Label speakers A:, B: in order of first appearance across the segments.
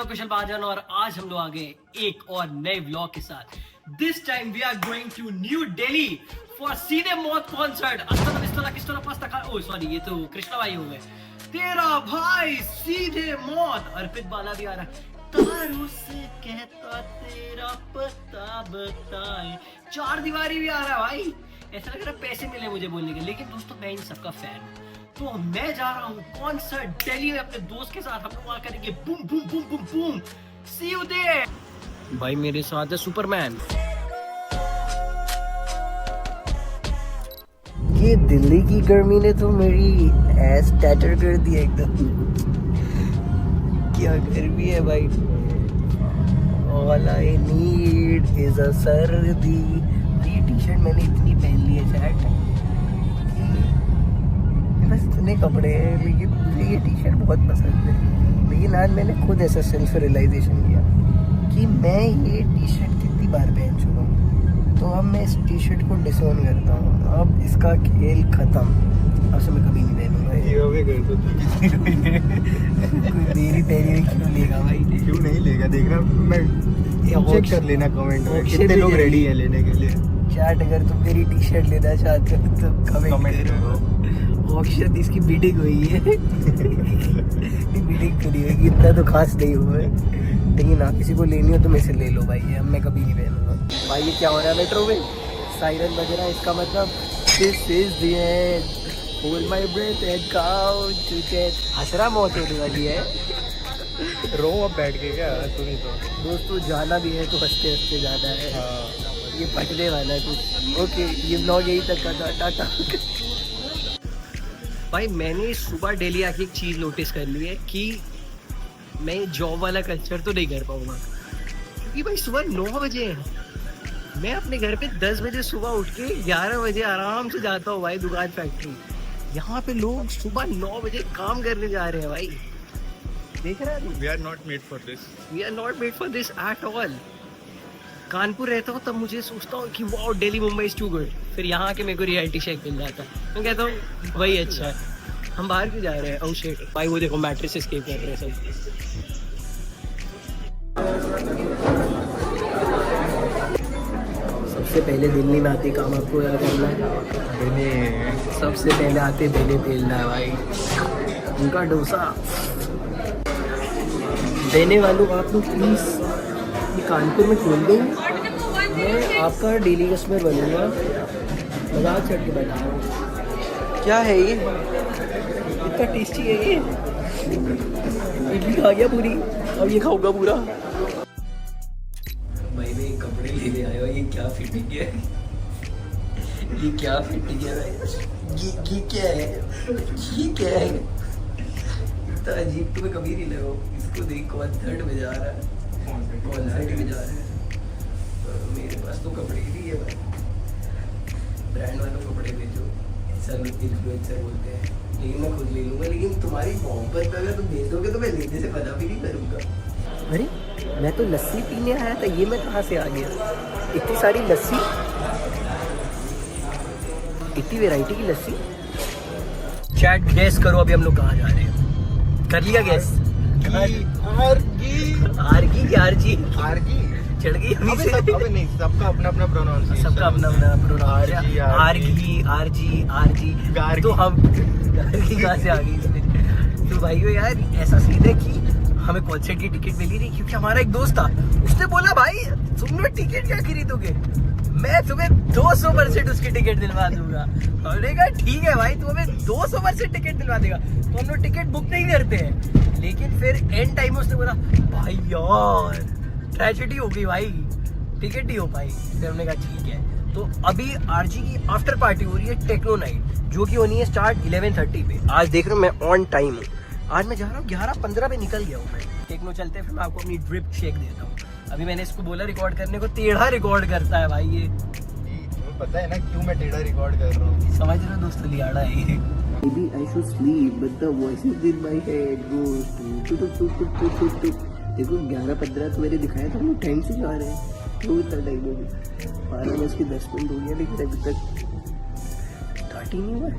A: कुशल महाजन और आज हम लोग आ गए एक और नए व्लॉग के साथ। This time we are going to New Delhi for Seedhe Maut concert. Oh sorry, ये तो कृष्णा भाई हो गए। तेरा भाई सीधे मौत। अर्पित बाला भी आ रहा है। तारों से कहता तेरा पता बताए। चार दीवारी भी आ रहा है भाई। ऐसा लग रहा है पैसे मिले मुझे बोलने के, लेकिन दोस्तों मैं इन सबका फैन हूँ। तो मैं जा रहा हूँ कॉन्सर्ट दिल्ली में अपने दोस्त के साथ। हम लोग वहाँ करेंगे boom boom boom boom boom. See you there. भाई मेरे साथ है सुपरमैन।
B: ये दिल्ली की गर्मी ने तो मेरी एस टैटर कर दी एकदम। क्या गर्मी है भाई। All I need is a सर्दी। ये टी शर्ट मैंने इतनी पहन ली है चैट, बस इतने कपड़े हैं, लेकिन मुझे ये टी शर्ट बहुत पसंद है। लेकिन आज मैंने खुद ऐसा सेल्फ रियलाइजेशन किया कि मैं ये टी शर्ट कितनी बार पहन चुका हूँ। तो अब मैं इस टी शर्ट को डिसोन करता हूँ। अब इसका खेल खत्म। अब से मैं कभी नहीं पहनूंगा। मेरी पहनी हुई क्यों लेगा भाई?
C: क्यों नहीं लेगा? देखना, मैं चेक कर लेना कमेंट में कितने लोग रेडी है लेने के लिए।
B: चैट अगर तुम मेरी टी शर्ट लेना चाहते हो तो कमेंट करो। ऑक्शन इसकी बीटिंग हुई है। बीटिंग करी है, इतना तो खास नहीं हुआ है, लेकिन आप किसी को लेनी हो तो मेरे से ले लो भाई। अब मैं कभी नहीं पहनूंगा भाई। ये क्या हो रहा है मेट्रो में? सायरन बज रहा है, इसका मतलब this is the end. Hold my breath and count to 10। हसरा मौत होने वाली है।
C: रो अब बैठ के क्या सुनी तो।
B: दोस्तों जाना भी है तो हंसते हंसते जाना है।
C: हाँ।
B: ये फटने वाला है कुछ। ओके, ये व्लॉग यही तक का था। टाटा।
A: भाई मैंने सुबह दिल्ली आके एक चीज़ नोटिस कर ली है कि मैं जॉब वाला कल्चर तो नहीं कर पाऊंगा, क्योंकि भाई सुबह 9 बजे है। मैं अपने घर पे 10 बजे सुबह उठ के 11 बजे आराम से जाता हूँ भाई दुकान फैक्ट्री। यहाँ पे लोग सुबह 9 बजे काम करने जा रहे हैं भाई। देख रहा है?
C: We are not made for this.
A: We are not made for this at all. Kanpur रहता हूँ तब मुझे सोचता हूँ कि wow Delhi Mumbai is too good. फिर यहाँ आके मेरे को रियलिटी शेक मिल जाता है। मैं कहता हूँ वही अच्छा है। हम बाहर क्यों जा रहे हैं? ओह शिट भाई, वो देखो मैट्रिक्स एस्केप कर रहे हैं सब।
B: सबसे पहले दिल्ली में आते काम आपको क्या करना है? सबसे पहले आते बेले बेलना है भाई। उनका डोसा देने वालों को आप लोग प्लीज़ कानपुर में खोल दें। मैं आपका डेली कस्टमर बनूंगा। मजाक चढ़ के बैठा हूँ। क्या है ये? इतना टेस्टी है ये। इडली खा गया पूरी, अब ये खाऊंगा पूरा। भाई मैं कपड़े लेने आया हूँ। ये क्या फिटिंग है? ये क्या फिटिंग है भाई? ये क्या है? ये क्या है? इतना अजीब तुम्हें कभी नहीं लगा। इसको देख, कॉन्सर्ट में जा रहा है। कॉन्सर्ट में जा रहे हैं। मेरे पास तो कपड़े ही नहीं है भाई। ब्रांड वालों कपड़े भेजो, सब इन्फ्लुएंसर बोलते हैं, लेकिन मैं खुद ले लूँगा। लेकिन तुम्हारी मोहब्बत अगर तुम भेज दोगे तो मैं लेने से मना भी नहीं करूँगा। अरे मैं तो लस्सी पीने आया था, ये मैं कहाँ से आ गया? इतनी सारी लस्सी, इतनी वैरायटी की लस्सी। चैट गैस करो अभी हम लोग कहाँ जा रहे हैं? कर लिया गैस? आरगी चढ़ गई अभी से।
C: अबे नहीं, सबका अपना अपना प्रोनाउंसिएशन।
B: सबका अपना अपना प्रोनाउंसिएशन। आरगी। तो हम आरगी कहाँ से आ गई इसमें? तो भाइयों यार ऐसा सीन है कि हमें कॉन्सर्ट की टिकट मिली नहीं, क्योंकि हमारा एक दोस्त था, उसने बोला भाई तुम लोग टिकट क्या खरीदोगे, मैं तुम्हें 200% उसकी टिकट दिलवा दूंगा। हमने कहा ठीक है भाई, तू हमें 200% टिकट दिलवा देगा। तो हम लोग टिकट बुक नहीं करते हैं, लेकिन फिर एंड टाइम में उसने बोला भाई यार ट्रेजेडी हो गई भाई, टिकट नहीं हो पाई। फिर हमने कहा ठीक है। तो अभी आरजी की आफ्टर पार्टी हो रही है टेक्नो नाइट, जो कि होनी है स्टार्ट 11:30 पे। आज देख रहे हो मैं ऑन टाइम हूँ। आज मैं जा रहा हूँ 11:15 पे निकल गया हूँ मैं। टेक्नो चलते हैं, फिर मैं आपको अपनी ड्रिप शेक देता हूँ। अभी मैंने इसको बोला रिकॉर्ड करने को, टेढ़ा रिकॉर्ड करता है भाई ये।
C: पता है ना क्यों मैं टेढ़ा रिकॉर्ड कर रहा हूँ?
B: समझ रहे हो दोस्तों, लियाड़ा है ये। Maybe I should sleep, but the voices in my head goes to देखो 11:15 तो मैंने दिखाया था, हम लोग टाइम से जा रहे हैं। क्यों इतना टाइम हो गया? 12:10 हो गया, लेकिन अभी तक स्टार्ट ही नहीं हुआ है।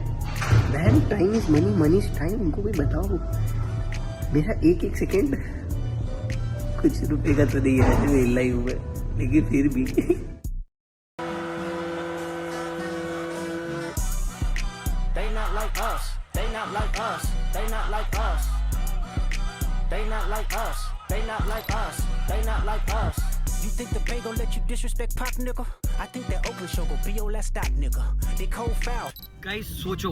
B: Man time is money, money is time. उनको भी बताओ, मेरा एक एक सेकेंड कुछ रुपए का तो नहीं है मेल लाइफ में, लेकिन फिर भी
D: They not like us. They not like us. They not like us. They not like us. They not like us. They not like us. You think the Bay gon' let you disrespect Pop, nigga? I think that Oakland show gon' be your last stop, nigga. They cold foul.
A: Guys सोचो,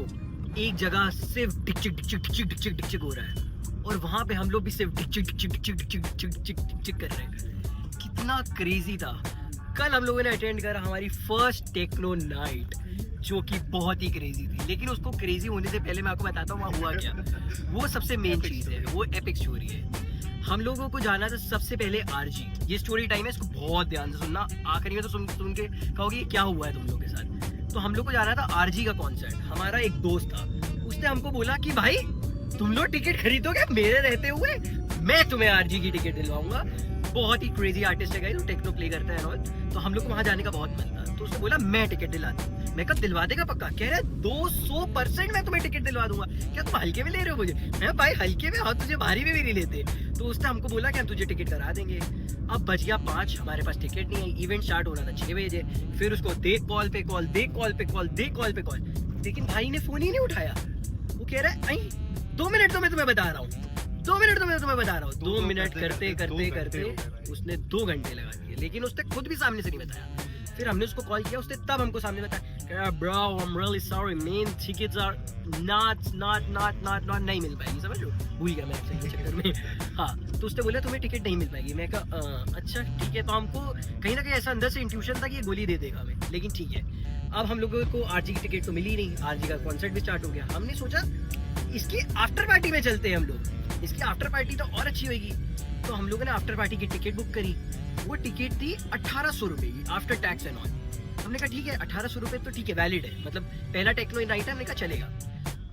A: एक जगह सिर्फ डिक्चिक डिक्चिक डिक्चिक डिक्चिक डिक्चिक हो रहा है और वहां पे हम लोग भी सिर्फ डिक्चिक डिक्चिक डिक्चिक डिक्चिक डिक्चिक डिक्चिक डिक्चिक कर रहे हैं। कितना क्रेजी था। कल हम लोगों ने अटेंड करा हमारी फर्स्ट टेक्नो नाइट, जो कि बहुत ही क्रेजी थी। लेकिन उसको क्रेजी होने से पहले मैं आपको बताता हूँ वहाँ हुआ क्या। वो सबसे मेन चीज़ है, वो एपिक स्टोरी है। हम लोगों को जाना था सबसे पहले आरजी। ये स्टोरी टाइम है, इसको बहुत ध्यान से सुनना। आखिरी में तो सुन के कहोगे क्या हुआ है तुम लोग के साथ। तो हम लोग को जाना था आरजी का कॉन्सर्ट। हमारा एक दोस्त था, उसने हमको बोला कि भाई तुम लोग टिकट खरीदोगे मेरे रहते हुए, मैं तुम्हें आरजी की टिकट दिलवाऊंगा। बहुत ही क्रेजी आर्टिस्ट है गाइस, टेक्नो प्ले करता है और तो हम लोग को वहाँ जाने का बहुत मन था। तो उसने बोला मैं टिकट दिला दूँ। मैं कहा दिलवा देगा पक्का? कह रहा है 200% मैं तुम्हें टिकट दिलवा दूंगा। क्या तुम हल्के में ले रहे हो मुझे? मैं भाई हल्के में, हाँ तुझे भारी में भी नहीं लेते। तो उसने हमको बोला कि हम तुझे टिकट करा देंगे। अब बज गया 5, हमारे पास टिकट नहीं है। इवेंट स्टार्ट होना था 6 बजे। फिर उसको दे कॉल पे कॉल, दे कॉल पे कॉल, दे कॉल पे कॉल, लेकिन भाई ने फोन ही नहीं उठाया। वो कह रहा है 2 मिनट तो मैं तुम्हें बता रहा हूँ, 2 मिनट तो मैं तुम्हें बता रहा हूँ। 2 मिनट करते करते करते उसने 2 घंटे लगा दिए, लेकिन उसने खुद भी सामने से नहीं बताया। फिर हमने उसको कॉल किया, उसने तब हमको सामने बताया, bro I am really sorry man, tickets are not नहीं मिल पाएगी। समझ लो, भूल गया मैं आपसे के चक्कर में। हाँ, तो उसने बोला तुम्हें टिकट नहीं मिल पाएगी। मैं कहा अच्छा ठीक है। तो हमको कहीं ना कहीं ऐसा अंदर से इंट्यूशन था कि ये गोली दे देगा हमें, लेकिन ठीक है। अब हम लोगों को आरजी की टिकट तो मिली नहीं। आरजी का कॉन्सर्ट भी स्टार्ट हो गया। हमने सोचा इसकी आफ्टर पार्टी में चलते हैं हम लोग, इसकी आफ्टर पार्टी तो और अच्छी होगी। तो हम लोगों ने आफ्टर पार्टी की टिकट बुक करी। वो टिकट थी 1800 रुपए की आफ्टर टैक्स एंड ऑल। हमने कहा ठीक है 1800 रुपए तो ठीक है, वैलिड है, मतलब पहला टेक्नो नाइट है, हमने कहा चलेगा।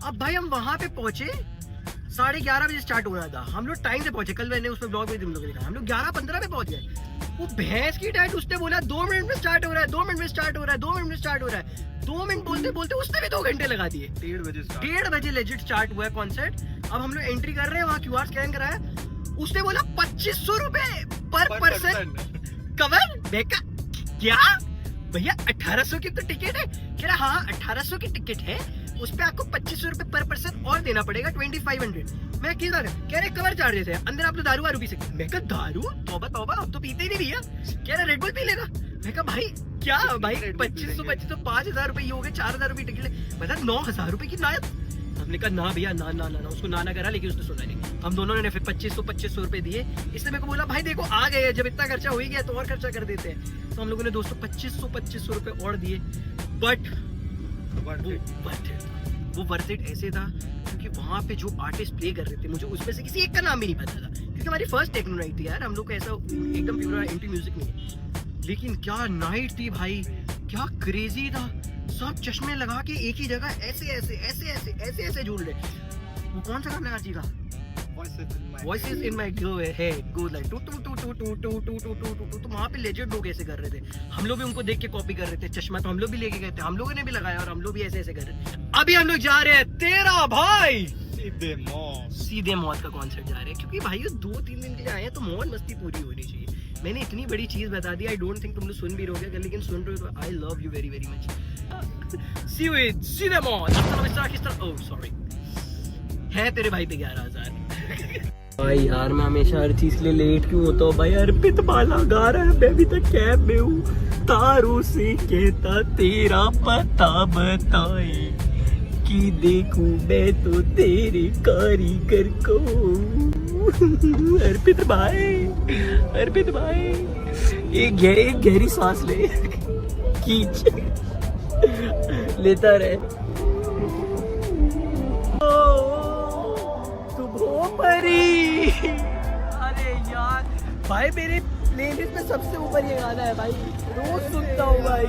A: अब भाई हम वहां पे पहुंचे, 11:30 बजे स्टार्ट होना था। हम लोग टाइम से पहुंचे। कल मैंने उसमें ब्लॉग में तुम लोगों ने देखा, हम लोग 11:15 पे पहुंच गए। वो भैंस की डाइट, उसने बोला 2 मिनट में स्टार्ट हो रहा है, 2 मिनट में स्टार्ट हो रहा है, 2 मिनट में स्टार्ट हो रहा है। 2 मिनट बोलते बोलते उसने भी 2 घंटे लगा दिए। 1:30 बजे लेजिट स्टार्ट हुआ है कॉन्सर्ट। अब हम लोग एंट्री कर रहे हैं, वहाँ QR स्कैन कराया। उसने बोला 2500 रुपए पर पर्सन कवर। देखा क्या भैया 1800 की तो टिकट है? कह रहा हाँ 1800 की टिकट है, उस पे आपको 2500 रुपए पर पर्सन और देना पड़ेगा, 2500। मैं किस कह रहे कवर चार्जेस है, अंदर आप तो दारू वारू पी सकते। मैं कहा दारू? तौबा तौबा, अब तो पीते ही नहीं भैया। कह रहा रेड बुल पी लेगा। मैं कहा भाई क्या भाई 2500 5000 रुपए हो गए, 4000 रुपए टिकट, बता 9000 रुपए की नायत। हमने कहा ना भैया ना ना ना ना, उसको ना करा, लेकिन उसने सुना नहीं। हम दोनों ने फिर 2500 रुपए दिए। इसने मेरे को बोला भाई देखो आ गए, जब इतना खर्चा हो ही गया तो और खर्चा कर देते हैं। तो हम लोगों ने दोस्तों 2500 रुपए और दिए। बट वो वर्थ इट ऐसे था क्योंकि वहाँ पे जो आर्टिस्ट प्ले कर रहे थे, मुझे उसमें से किसी एक का नाम भी नहीं पता था, क्योंकि हमारी फर्स्ट टेक्नो नाइट थी यार। हम लोग को ऐसा एकदम प्योर इंटी म्यूजिक नहीं है, लेकिन क्या नाइट थी भाई, क्या क्रेजी था। सब चश्मे लगा के एक ही जगह ऐसे ऐसे ऐसे ऐसे ऐसे ऐसे झूल रहे। वो कौन सा गाना आजी का? Voices in my head goes like two two two two two two two two two two. तो वहाँ पे लेजेंड लोग ऐसे कर रहे थे, हम लोग भी उनको देख के कॉपी कर रहे थे। चश्मा तो हम लोग भी लेके गए थे, हम लोगों ने भी लगाया और हम लोग भी ऐसे ऐसे कर रहे थे। अभी हम लोग जा रहे हैं तेरा भाई सीधे मौत का कॉन्सर्ट जा रहे हैं, क्योंकि भाई 2-3 दिन के लिए आए हैं तो मौज मस्ती पूरी होनी चाहिए। मैंने इतनी बड़ी चीज बता दी, आई डोंट थिंक तुम लोग सुन भी रहोगे, लेकिन सुन रहे हो तो आई love you very very much. See you in cinema. Oh sorry. है तेरे भाई पे 11,000। भाई यार मैं हमेशा हर चीज के लिए लेट क्यों होता हूँ भाई। अर्पित बाला गा रहा है, मैं अभी तक कैब में हूँ। तारों से कहता तेरा पता बताए कि देखूं मैं तो तेरे कारीगर को। अर्पित भाई एक गहरी सांस ले, खींच, लेता रहे। तुम हो परी। अरे यार भाई मेरे प्लेलिस्ट में सबसे ऊपर ये गाना है भाई, रोज सुनता हूँ भाई।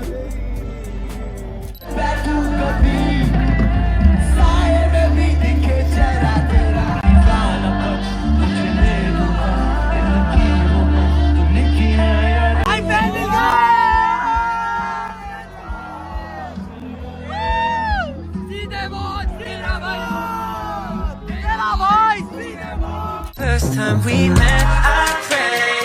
D: First time we met, I prayed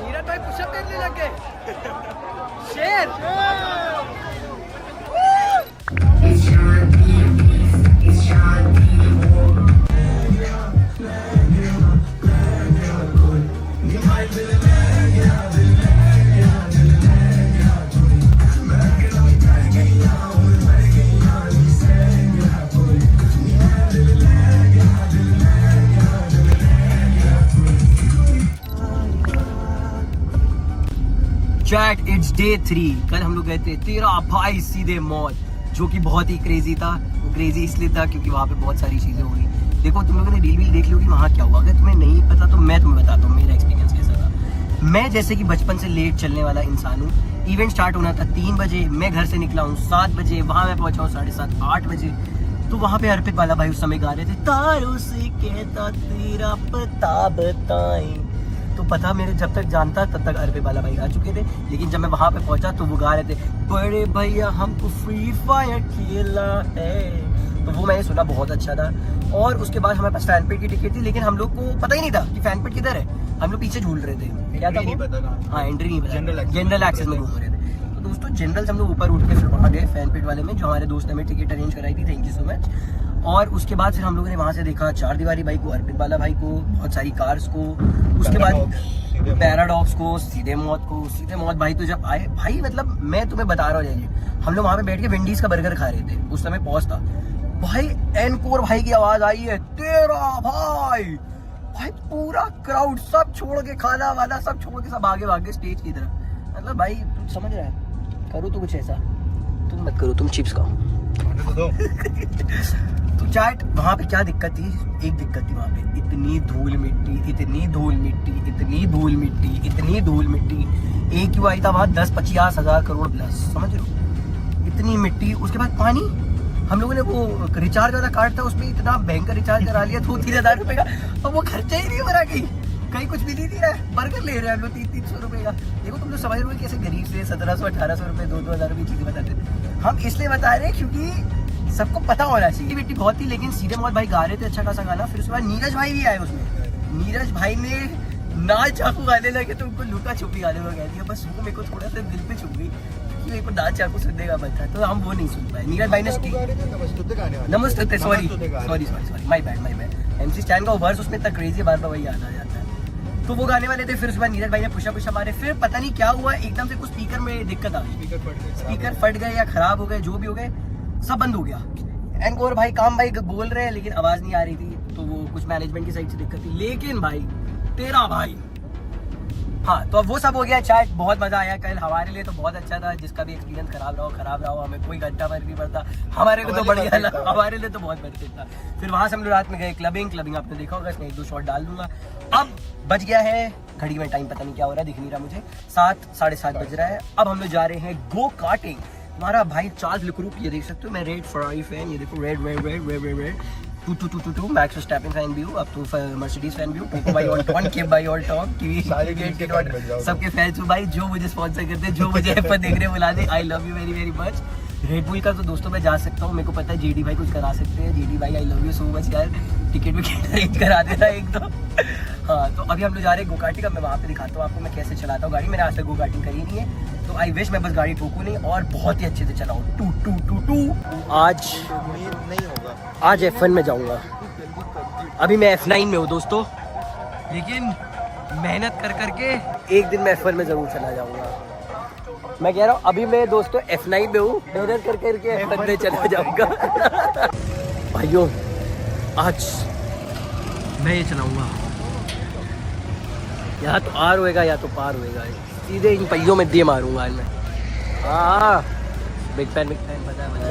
B: Neeraj भाई पुशअप करने लग गए। शेर चैट, इट्स डे 3। कल हम लोग गए थे तेरा भाई सीधे मौत, जो कि बहुत ही क्रेजी था। वो क्रेजी इसलिए था क्योंकि वहाँ पे बहुत सारी चीजें हो गई। देखो तुम लोगों ने रील वील देख ली होगी वहाँ क्या हुआ। अगर तुम्हें नहीं पता तो मैं तुम्हें बताता हूँ मेरा एक्सपीरियंस कैसा था। मैं जैसे कि बचपन से लेट चलने वाला इंसान हूँ। इवेंट स्टार्ट होना था 3 बजे, मैं घर से निकला हूँ 7 बजे, वहाँ मैं पहुंचा हूँ 7:30 8 बजे। तो वहाँ पे अर्पित बाला भाई उस समय गा रहे थे तारों से कहता तेरा पता बताएं। तो पता मेरे जब तक जानता तब तक अर्पित बाला भाई आ चुके थे, लेकिन जब मैं वहाँ पे पहुंचा तो वो गा रहे थे बड़े भैया हमको फ्री फायर खेला है। तो वो मैंने सुना, बहुत अच्छा था। और उसके बाद हमारे पास फैन पेट की टिकट थी, लेकिन हम लोग को पता ही नहीं था कि फैन पेट किधर है। हम लोग पीछे झूल रहे थे, क्या था वो? हाँ, एंट्री नहीं पता, जनरल एक्सेस में घूम रहे थे। तो दोस्तों जनरल से हम लोग ऊपर उठ के फिर वहाँ गए फैन पेट वाले में, जो हमारे दोस्त ने हमें टिकट अरेंज कराई थी, थैंक यू सो मच। और उसके बाद फिर हम लोगों ने वहाँ से देखा चार दीवारी भाई को, अर्पित बाला भाई को, बहुत सारी कार्स को, उसके बाद पैराडॉक्स को, सीधे मौत को। सीधे मौत भाई तो जब आए भाई, मतलब मैं तुम्हें बता रहा हूँ, हम लोग वहाँ पे बैठ के विंडीज का बर्गर खा रहे थे, उस समय पॉज था भाई। एनकोर भाई की आवाज आई है तेरा भाई। भाई पूरा क्राउड सब छोड़ के, खाना वाना सब छोड़ के सब आगे भागे स्टेज की तरफ। मतलब भाई तुम समझ रहे हैं, करो तो कुछ ऐसा, तुम मत करो, तुम चिप्स खाओ। तो चैट वहाँ पे क्या दिक्कत थी? एक दिक्कत थी वहाँ पे, इतनी धूल मिट्टी, इतनी धूल मिट्टी, इतनी धूल मिट्टी, इतनी धूल मिट्टी। AQI था वहाँ 10-50 हज़ार करोड़ प्लस, समझ लो इतनी मिट्टी। उसके बाद पानी, हम लोगों ने वो रिचार्ज वाला कार्ड था, उसमें इतना भयंकर रिचार्ज करा लिया 2-3 हज़ार रुपए का, और वो खर्चा ही नहीं भरा। कहीं कुछ भी नहीं दिया है, बर्गर ले रहे हैं हम लोग 300 रुपए का। देखो तुम लोग समझ रहे हो कैसे गरीब से 1700-1800 रुपए, 2-2 हज़ार रुपए चीजें बताते थे। हम इसलिए बता रहे हैं क्योंकि सबको पता होना चाहिए। मिट्टी बहुत थी, लेकिन सीधे मौत भाई गा रहे थे अच्छा खासा गाना। फिर उसके बाद नीरज भाई भी आए उसमें। नीरज भाई ने नाच चाकू गाने लगे, तो उनको लुका छुपी गाने को कह दिया, बस वो मेरे को थोड़ा सा दिल पे छुप गई क्योंकि मेरे को नाच चाकू सुनने का मन था, तो हम वो नहीं सुन पाए। नीरज भाई ने नमस्ते, sorry my bad. MC stand का वर्स उसमें इतना क्रेजी, बार बार वही याद आ जाता है। तो वो गाने वाले थे। फिर उसके बाद नीरज भाई ने पुशअप मारे। फिर पता नहीं क्या हुआ, एकदम से कुछ स्पीकर में दिक्कत आ गई, स्पीकर फट गए या खराब हो गए, जो भी हो गए, सब बंद हो गया। एनकोर भाई काम भाई बोल रहे हैं, लेकिन आवाज नहीं आ रही थी, तो वो कुछ मैनेजमेंट की साइड से दिक्कत थी। लेकिन भाई तेरा भाई, हाँ, तो अब वो सब हो गया। चैट बहुत मजा आया कल, हमारे लिए तो बहुत अच्छा था। जिसका भी एक्सपीरियंस खराब रहा हो, हमें कोई घंटा फर्क नहीं पड़ता, हमारे लिए तो बढ़िया, हमारे लिए तो बहुत बेनिफिट था। फिर वहां से हम लोग रात में गए क्लबिंग आपने देखा होगा, इसमें 1-2 शॉट डाल दूंगा। अब बज गया है, घड़ी में टाइम पता नहीं क्या हो रहा है, दिख नहीं रहा मुझे, 7-7:30 बज रहा है। अब हम लोग जा रहे हैं गो कार्टिंग। हमारा भाई चार्ल्स लेक्रूप, ये देख सकते हो, मैं रेड फरारी फैन, ये देखो रेड 2 मैक्स वर्स्टैपेन फैन भी हूँ, अब तो मर्सिडीज फैन भी हूँ, कोको भाई ऑन टॉन, केप भाई ऑन टॉप, सबके फैंस हूँ भाई। जो मुझे स्पॉन्सर करते हैं, जो मुझे F1 देख रहे हैं, बुला दे, I love you very very much. Red Bull का तो दोस्तों मैं जा सकता हूँ, मेरे को पता है JD भाई कुछ करा सकते हैं। JD भाई I love you so much यार, टिकट विकेट अरेंज करा देना एक दो। हाँ, तो अभी हम लोग जा रहे हैं गो कार्टिंग। अब मैं वहाँ पे दिखाता हूँ आपको मैं कैसे चलाता हूँ गाड़ी। मैंने आज तक गो कार्टिंग करी नहीं है, तो आई विश मैं बस गाड़ी ठोकूँ नहीं और बहुत ही अच्छे से चलाऊँ। आज
C: नहीं होगा,
B: आज F1 में जाऊँगा। अभी मैं F9 में हूँ दोस्तों, लेकिन मेहनत कर करके एक दिन मैं F1 में जरूर चला जाऊँगा। मैं कह रहा हूँ अभी मैं दोस्तों F9 में हूँ, मेहनत कर करके F1 में चला जाऊँगा। भाइयों आज मैं ये चलाऊँगा, या तो आर होएगा या तो पार होएगा, सीधे इन पहियों में दे मारूंगा आज मैं। हाँ, बिग फैन पता है।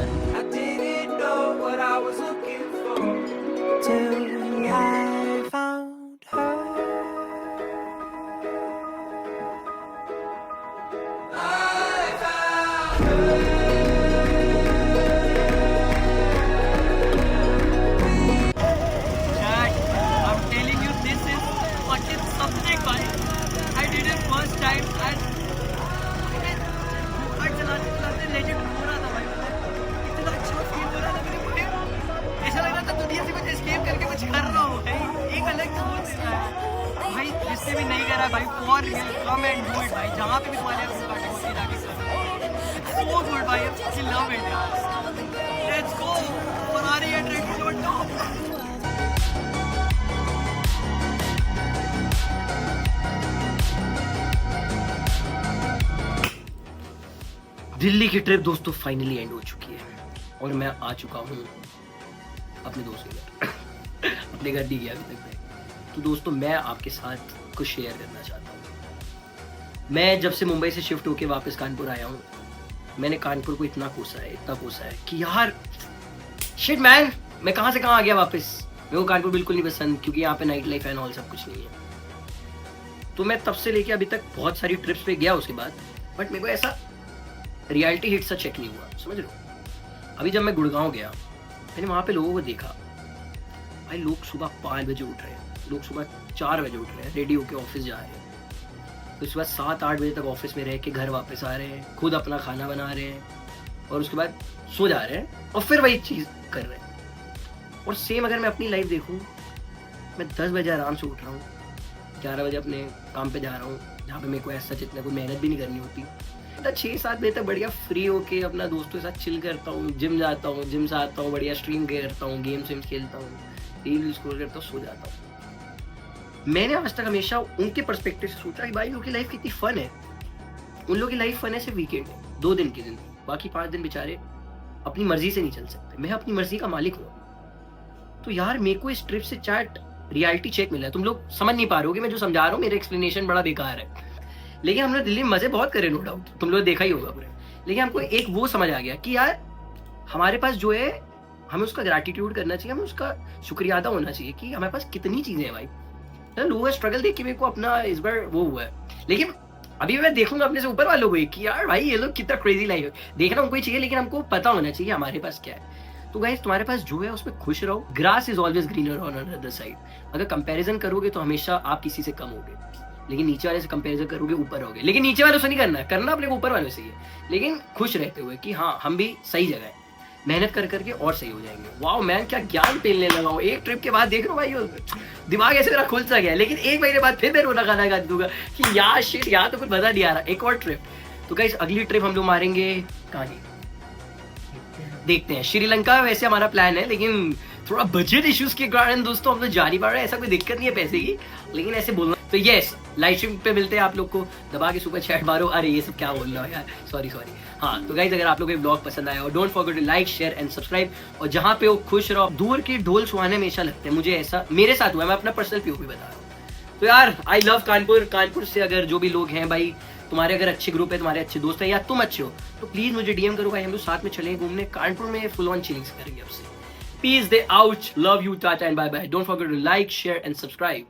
A: है भाई, for real come and do it भाई, जहाँ पे भी तुम्हारे जाके सो गुड भाई, आई लव इट यार, let's go Ferrari at Red Road top. Delhi की ट्रिप दोस्तों फाइनली एंड हो चुकी है और मैं आ चुका हूँ अपने दोस्त के घर। अपने घर नहीं गया अभी तक मैं। तो दोस्तों मैं आपके साथ कुछ शेयर करना चाहता हूँ। मैं जब से मुंबई से शिफ्ट होके वापस कानपुर आया हूँ, मैंने कानपुर को इतना कोसा है कि यार शिट मैन, मैं कहाँ से कहाँ आ गया वापस। मेरे को कानपुर बिल्कुल नहीं पसंद क्योंकि यहाँ पे नाइट लाइफ एंड ऑल सब कुछ नहीं है। तो मैं तब से लेके अभी तक बहुत सारी ट्रिप्स पे गया उसके बाद, बट मेरे को ऐसा रियलिटी हिट सा चेक नहीं हुआ, समझ रहे हो। अभी जब मैं गुड़गांव गया, मैंने वहाँ पे लोगों को देखा भाई, लोग सुबह 5 बजे उठ रहे हैं, लोग सुबह 4 बजे उठ रहे हैं, रेडी होके ऑफिस जा रहे हैं, तो उसके बाद 7-8 बजे तक ऑफिस में रह के घर वापस आ रहे हैं, खुद अपना खाना बना रहे हैं और उसके बाद सो जा रहे हैं और फिर वही चीज़ कर रहे हैं। और सेम अगर मैं अपनी लाइफ देखूँ, मैं 10 बजे आराम से उठ रहा हूँ, 11 बजे अपने काम पे जा रहा हूँ, जहाँ पे मेरे को ऐसा जितना कोई मेहनत भी नहीं करनी होती। 6-7 बजे तक बढ़िया फ्री होके अपना दोस्तों के साथ चिल करता हूँ, जिम जाता हूँ, जिम से आता हूँ, बढ़िया स्ट्रीम करता हूँ, गेम्स खेलता हूँ, रील स्क्रॉल करता हूँ, सो जाता हूँ। मैंने आज तक हमेशा उनके पर्सपेक्टिव से सोचा कि भाई लोगों की लाइफ कितनी फन है। उन लोगों की लाइफ फन है सिर्फ वीकेंड है, 2 दिन की जिंदगी, बाकी 5 दिन बेचारे अपनी मर्जी से नहीं चल सकते। मैं अपनी मर्जी का मालिक हूँ। तो यार मेरे को इस ट्रिप से चैट रियलिटी चेक मिला है। तुम लोग समझ नहीं पा रहे हो कि मैं जो समझा रहा हूँ, मेरा एक्सप्लेनेशन बड़ा बेकार है, लेकिन हमने दिल्ली में मजे बहुत करे, नो डाउट, तुम लोग देखा ही होगा पूरे। लेकिन हमको एक वो समझ आ गया कि यार हमारे पास जो है, हमें उसका ग्रैटिट्यूड करना चाहिए, हमें उसका शुक्रिया अदा होना चाहिए कि हमारे पास कितनी चीजें हैं भाई। लोगों का स्ट्रगल देख के मेरे को अपना इस बार वो हुआ है। लेकिन अभी मैं देखूंगा अपने से ऊपर वालों को कि यार भाई ये लोग कितना क्रेजी लाइफ है, देखना उनको ही चाहिए, लेकिन हमको पता होना चाहिए हमारे पास क्या है। तो गाइस तुम्हारे पास जो है उसमें खुश रहो। Grass is always greener on other side. अगर कंपैरिजन करोगे तो हमेशा आप किसी से कम होगे, लेकिन नीचे वाले से कंपैरिजन करोगे ऊपर होगे। लेकिन नीचे वालों से नहीं करना अपने को ऊपर वालों से ही है, लेकिन खुश रहते हुए कि हाँ हम भी सही जगह है, मेहनत कर करके और सही हो जाएंगे। वाओ मैन, क्या ज्ञान पेलने लगा हूँ एक ट्रिप के बाद। देख रहा हूँ भाई दिमाग ऐसे मेरा खुल सा गया, लेकिन 1 महीने बाद फिर मैं रोना गाना गा दूंगा कि यार शिट, यार तो कुछ मजा नहीं आ रहा, एक और ट्रिप। तो गाइस अगली ट्रिप हम लोग मारेंगे कहाँ की देखते हैं, श्रीलंका। वैसे हमारा प्लान है, लेकिन थोड़ा बजट इश्यूज के कारण दोस्तों हम लोग जा नहीं पा रहे हैं। ऐसा कोई दिक्कत नहीं है पैसे की, लेकिन ऐसे बोलना। तो यस, लाइव स्ट्रीम पे मिलते हैं आप लोग को, दबा के सुपर चैट मारो। अरे ये सब क्या बोल रहा है यार, सॉरी। हाँ तो गाइस अगर आप लोग को ये ब्लॉग पसंद आया और don't forget to like share and subscribe. और जहाँ पे वो खुश रहो। दूर के ढोल सुहाने हमेशा लगते हैं, मुझे ऐसा मेरे साथ हुआ है, मैं अपना पर्सनल पीओवी बता रहा हूँ। तो यार आई लव कानपुर से अगर जो भी लोग हैं भाई, तुम्हारे अगर अच्छे ग्रुप है, तुम्हारे अच्छे दोस्त हैं या तुम अच्छे हो, तो प्लीज मुझे डीएम करो भाई, हम लोग साथ में चलें घूमने। कानपुर में फुल ऑन चिलिंग्स करेंगे आपसे। Peace, they out. Love you, tata and bye bye. Don't forget to like, share and subscribe.